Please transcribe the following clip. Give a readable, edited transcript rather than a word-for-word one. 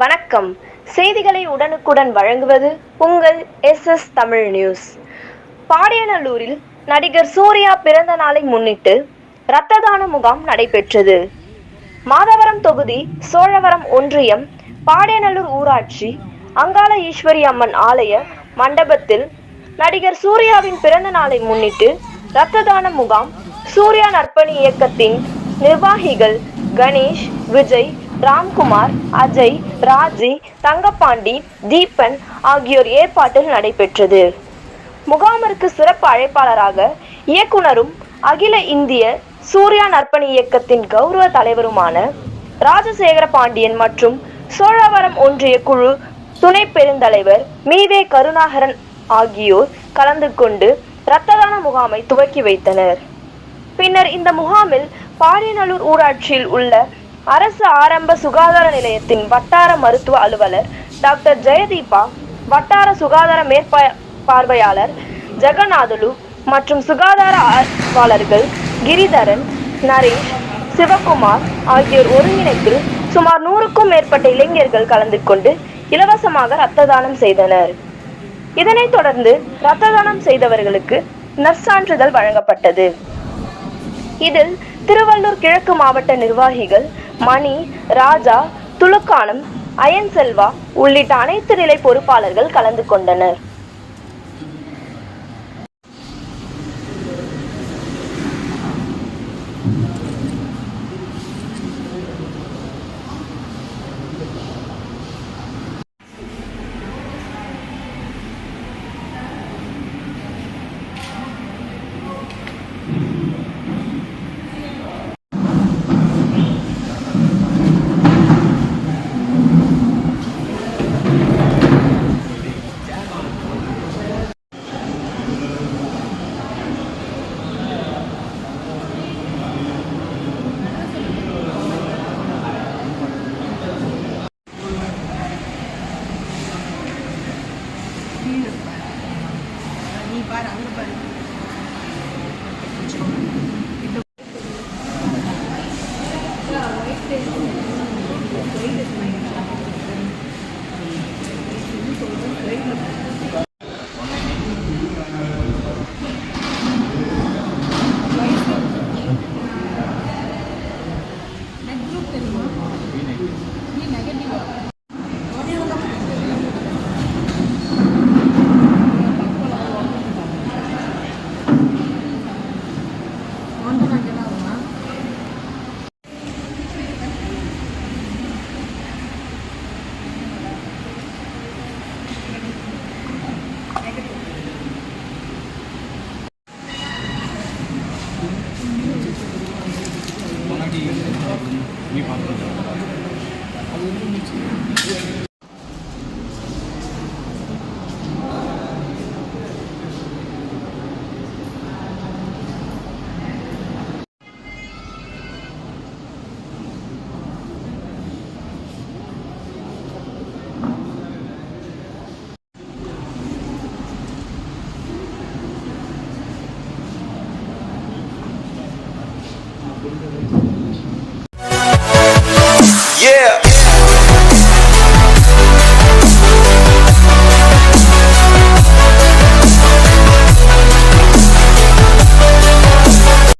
வணக்கம். செய்திகளை உடனுக்குடன் வழங்குவது உங்கள் எஸ் தமிழ் நியூஸ். பாடியநல்லூரில் நடிகர் சூர்யா பிறந்த நாளை முன்னிட்டு இரத்த தான முகாம் நடைபெற்றது. மாதவரம் தொகுதி சோழவரம் ஒன்றியம் பாடியநல்லூர் ஊராட்சி அங்காள ஈஸ்வரி அம்மன் ஆலய மண்டபத்தில் நடிகர் சூர்யாவின் பிறந்த நாளை முன்னிட்டு இரத்த தான முகாம் சூர்யா நற்பணி இயக்கத்தின் நிர்வாகிகள் கணேஷ், விஜய், ராம்குமார், அஜய், ராஜி, தங்கப்பாண்டி, தீபன் ஆகியோர் ஏற்பாட்டில் நடைபெற்றது. முகாமிற்கு சிறப்பு அழைப்பாளராக இயக்குனரும் அகில இந்திய சூர்யா நற்பணி இயக்கத்தின் கௌரவ தலைவருமான ராஜசேகர பாண்டியன் மற்றும் சோழவரம் ஒன்றிய குழு துணை பெருந்தலைவர் மீவே கருணாகரன் ஆகியோர் கலந்து கொண்டு இரத்த தான முகாமை துவக்கி வைத்தனர். பின்னர் இந்த முகாமில் பாடியநல்லூர் ஊராட்சியில் உள்ள அரசு ஆரம்ப சுகாதார நிலையத்தின் வட்டார மருத்துவ அலுவலர் டாக்டர் ஜெயதீபா, வட்டார சுகாதார மேற்பார்வையாளர் ஜெகநாதலு மற்றும் சுகாதார ஆய்வாளர்கள் கிரிதரன், நரேஷ், சிவகுமார் ஆகியோர் ஒருங்கிணைப்பில் சுமார் 100க்கும் மேற்பட்ட இளைஞர்கள் கலந்து கொண்டு இலவசமாக இரத்த தானம் செய்தனர். இதனைத் தொடர்ந்து இரத்த தானம் செய்தவர்களுக்கு நற்சான்றிதழ் வழங்கப்பட்டது. இதில் திருவள்ளூர் கிழக்கு மாவட்ட நிர்வாகிகள் மணி, ராஜா, துலுக்கானம், அயன் செல்வா உள்ளிட்ட அனைத்து நிலை பொறுப்பாளர்கள் கலந்து கொண்டனர். நீ பாரு அங்க பாரு